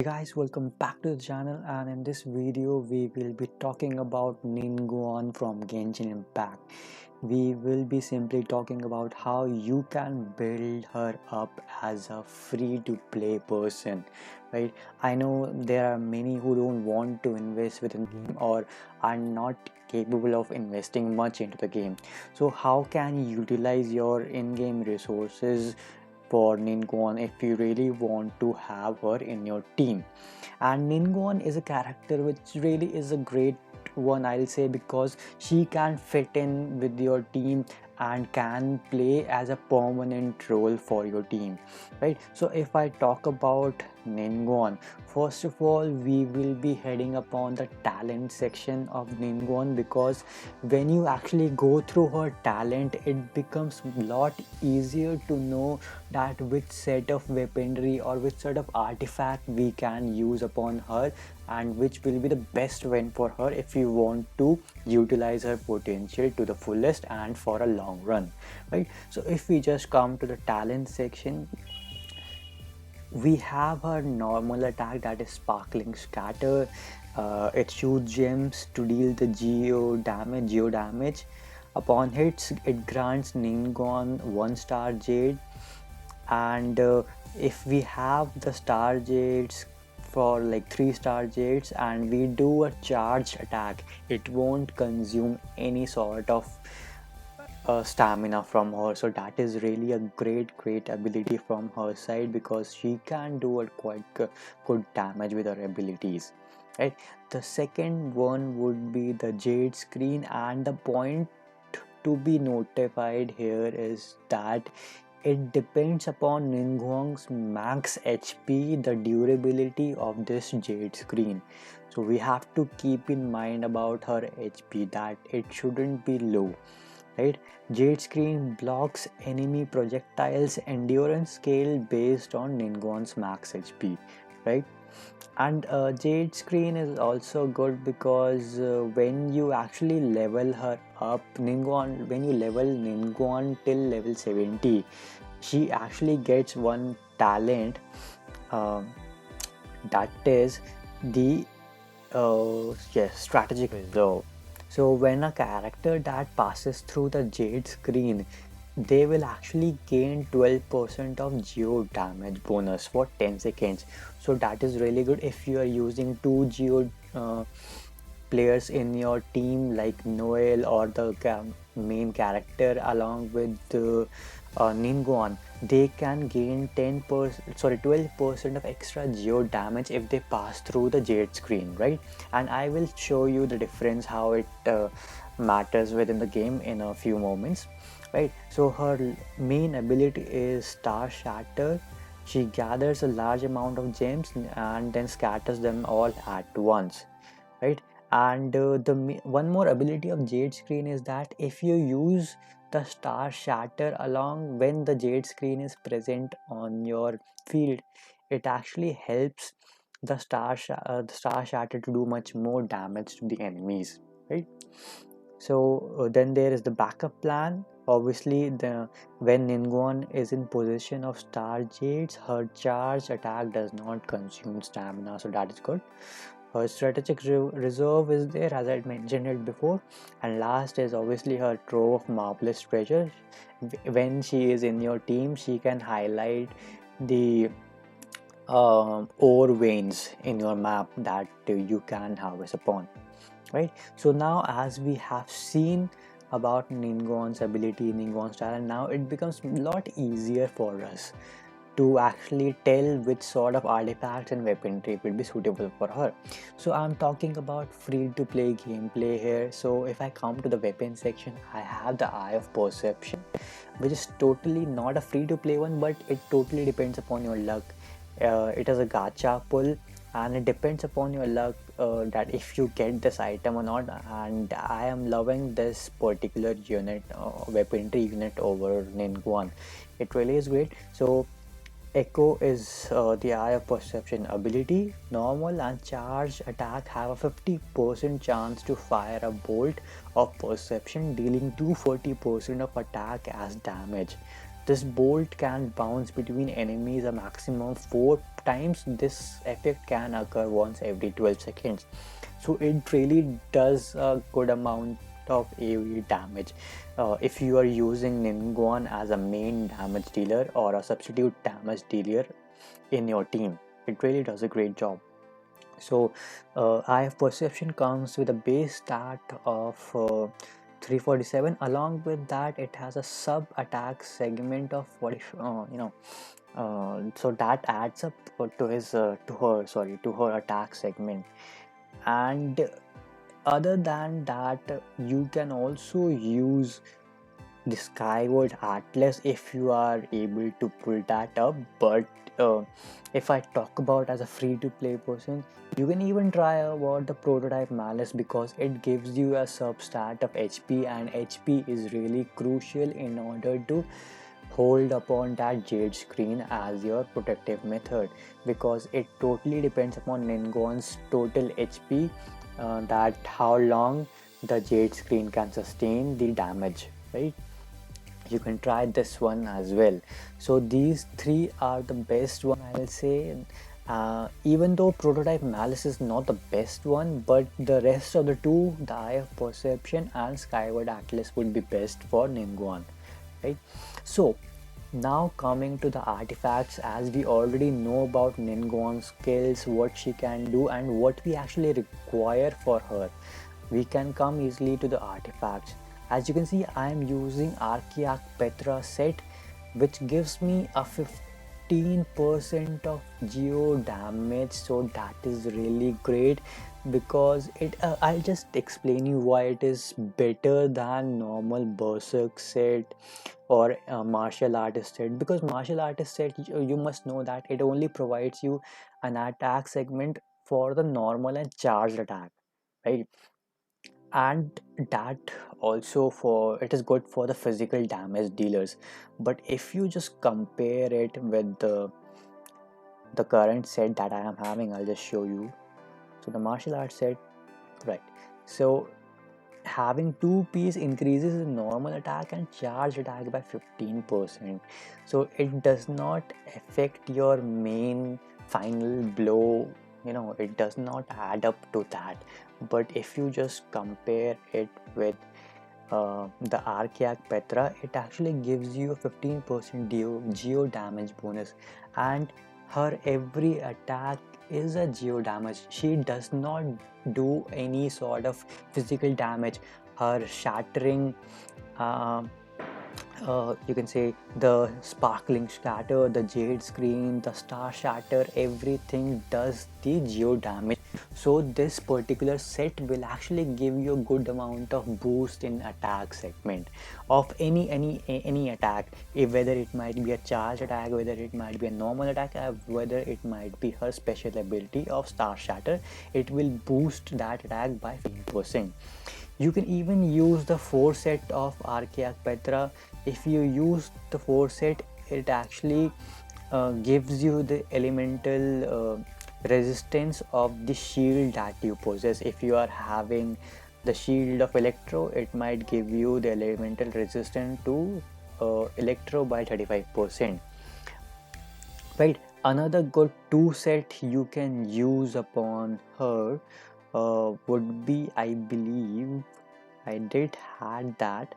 Hey guys, welcome back to the channel, and in this video we will be talking about Ningguang from Genshin Impact. We will be simply talking about how you can build her up as a free to play person, right? I know there are many who don't want to invest within the game or are not capable of investing much into the game. So how can you utilize your in-game resources for Ningguang if you really want to have her in your team? And Ningguang is a character which really is a great one, I'll say, because she can fit in with your team and can play as a permanent role for your team, right? So if I talk about Ningguang, first of all we will be heading upon the talent section of Ningguang, because when you actually go through her talent it becomes a lot easier to know that which set of weaponry or which sort of artifact we can use upon her, and which will be the best win for her if you want to utilize her potential to the fullest and for a long run, right? So if we just come to the talent section, we have her normal attack, that is sparkling scatter. It shoots gems to deal the geo damage. Upon hits it grants Ningguang 1-star jade, and if we have the star jades for like 3-star jades and we do a charged attack, it won't consume any sort of stamina from her. So that is really a great ability from her side, because she can do a quite good damage with her abilities, right? The second one would be the jade screen, and the point to be notified here is that it depends upon Ningguang's max HP, the durability of this jade screen. So we have to keep in mind about her HP, that it shouldn't be low, right? Jade screen blocks enemy projectiles endurance scale based on Ningguang's max HP, right? And jade screen is also good because when you actually level her up, Ningguang, when you level Ningguang till level 70, she actually gets one talent, uh, that is the yes, strategic reserve. So when a character that passes through the jade screen, they will actually gain 12% of geo damage bonus for 10 seconds. So that is really good if you are using two geo players in your team like Noel or the main character along with Ningguang. They can gain 12% of extra geo damage if they pass through the jade screen, right? And I will show you the difference, how it matters within the game in a few moments, right? So her main ability is Star Shatter. She gathers a large amount of gems and then scatters them all at once, right? And one more ability of jade screen is that if you use the Star Shatter along when the jade screen is present on your field, it actually helps the Star Shatter to do much more damage to the enemies, right? So then there is the backup plan. Obviously, when Ningguang is in possession of Star Jades, her charge attack does not consume stamina, so that is good. Her strategic reserve is there, as I mentioned it before. And last is obviously her trove of marvelous treasure. When she is in your team, she can highlight the ore veins in your map that you can harvest upon, right? So now as we have seen about Ningguang's ability, Ningguang's talent, now it becomes a lot easier for us to actually tell which sort of artifacts and weaponry will be suitable for her. So I'm talking about free to play gameplay here. So if I come to the weapon section, I have the Eye of Perception, which is totally not a free to play one, but it totally depends upon your luck. It is a gacha pull, and it depends upon your luck that if you get this item or not. And I am loving this particular unit, weaponry unit over Ningguang. It really is great. So Echo is the Eye of Perception ability. Normal and charged attack have a 50% chance to fire a bolt of perception, dealing 240% of attack as damage. This bolt can bounce between enemies a maximum 4 times. This effect can occur once every 12 seconds. So it really does a good amount of AoE damage. If you are using Ningguang as a main damage dealer or a substitute damage dealer in your team, it really does a great job. So Eye of Perception comes with a base stat of 347. Along with that, it has a sub attack segment of 40, so that adds up to her attack segment. And other than that, you can also use the Skyward Atlas if you are able to pull that up. But if I talk about as a free to play person, you can even try about the Prototype Malice, because it gives you a substat of HP, and HP is really crucial in order to hold upon that jade screen as your protective method, because it totally depends upon Ningguang's total HP, that how long the jade screen can sustain the damage, right? You can try this one as well. So these three are the best one, I'll say. Even though Prototype Malice is not the best one, but the rest of the two, the Eye of Perception and Skyward Atlas, would be best for Ningguang, right? So now coming to the artifacts, as we already know about Ningguang's skills, what she can do and what we actually require for her, we can come easily to the artifacts. As you can see, I am using Archeac Petra set, which gives me a 15% of geo damage. So that is really great, because it I'll just explain you why it is better than normal Berserk set or martial artist set. Because martial artist set, you must know that it only provides you an attack segment for the normal and charged attack, right? And that also, for it is good for the physical damage dealers. But if you just compare it with the current set that I am having, I'll just show you. So the martial arts set, right? So having 2 piece increases the normal attack and charge attack by 15%. So it does not affect your main final blow, it does not add up to that. But if you just compare it with the Archeac Petra, it actually gives you a 15% geo damage bonus, and her every attack is a geo damage. She does not do any sort of physical damage. Her shattering, you can say the sparkling shatter, the jade screen, the star shatter, everything does the geo damage. So this particular set will actually give you a good amount of boost in attack segment of any attack, whether it might be a charge attack, whether it might be a normal attack, whether it might be her special ability of star shatter. It will boost that attack by 15%. You can even use the 4 set of Archeac Petra. If you use the 4 set, it actually gives you the elemental resistance of the shield that you possess. If you are having the shield of Electro, it might give you the elemental resistance to Electro by 35%. Right, another good 2 set you can use upon her would be, I believe I did had that.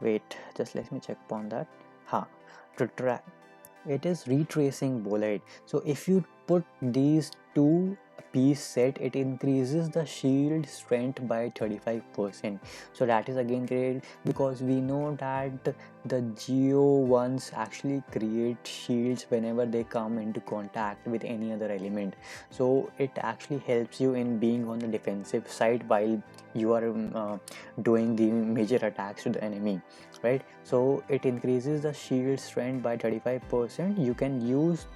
Wait, just let me check upon that. It is retracing bolide. So if you put these 2 piece set, it increases the shield strength by 35%. So that is again great, because we know that the geo ones actually create shields whenever they come into contact with any other element. So it actually helps you in being on the defensive side while you are doing the major attacks to the enemy, right? So it increases the shield strength by 35%. You can use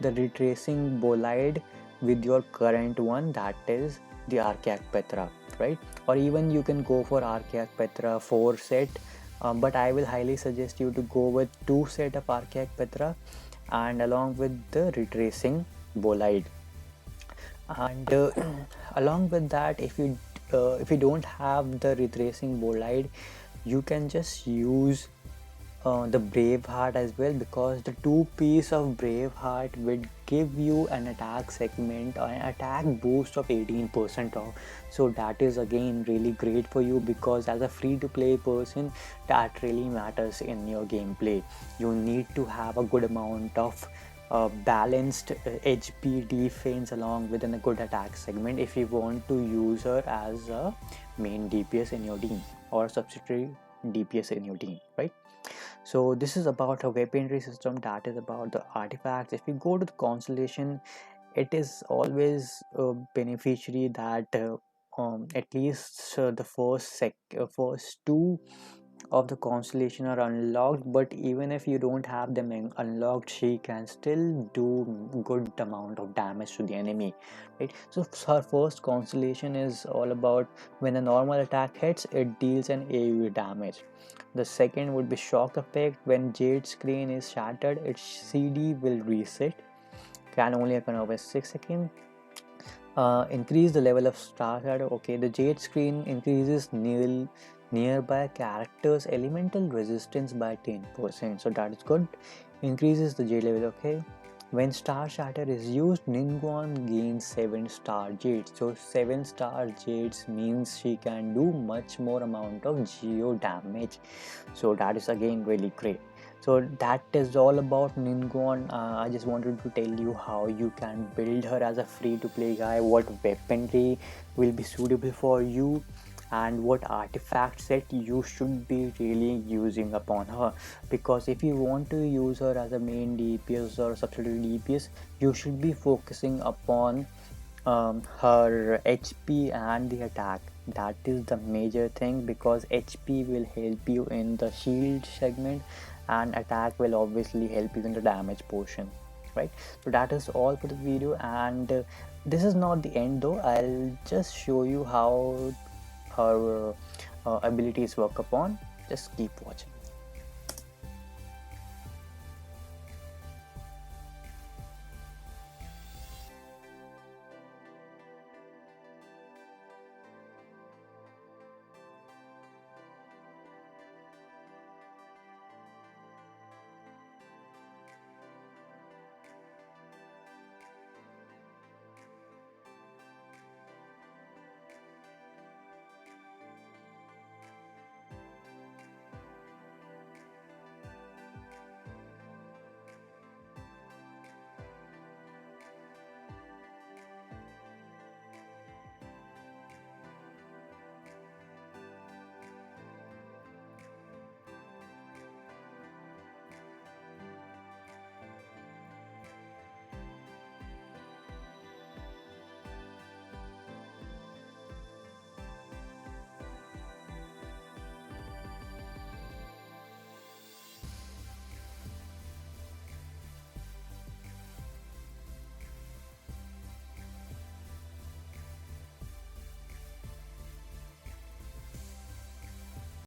the retracing bolide with your current one, that is the Archeac Petra, right? Or even you can go for Archeac Petra 4 set, but I will highly suggest you to go with 2 set of Archeac Petra and along with the retracing bolide. And along with that, if you don't have the retracing bolide, you can just use the Braveheart as well, because the 2 piece of Braveheart will give you an attack segment, an attack boost of 18% off. So that is again really great for you, because as a free to play person, that really matters in your gameplay. You need to have a good amount of balanced HP defense along with a good attack segment if you want to use her as a main DPS in your team or subsidiary DPS in your team, right? So this is about a weaponry system, that is about the artifacts. If you go to the Constellation, it is always a beneficiary that at least the first two of the Constellation are unlocked, but even if you don't have them unlocked, she can still do good amount of damage to the enemy, right? So her first Constellation is all about when a normal attack hits, it deals an AoE damage. The second would be shock effect. When Jade screen is shattered, its CD will reset, can only occur over 6 seconds. Increase the level of star shadow. Okay, the Jade screen increases nearby characters elemental resistance by 10%, so that is good. Increases the Jade level. Okay, when star shatter is used, Ningguang gains 7 star jades. So 7 star jades means she can do much more amount of geo damage, so that is again really great. So that is all about Ningguang. I just wanted to tell you how you can build her as a free to play guy, what weaponry will be suitable for you, and what artifact set you should be really using upon her. Because if you want to use her as a main DPS or subsidiary DPS, you should be focusing upon her HP and the attack. That is the major thing, because HP will help you in the shield segment and attack will obviously help you in the damage portion, right? So that is all for the video, and this is not the end though. I'll just show you how her abilities work upon. Just keep watching.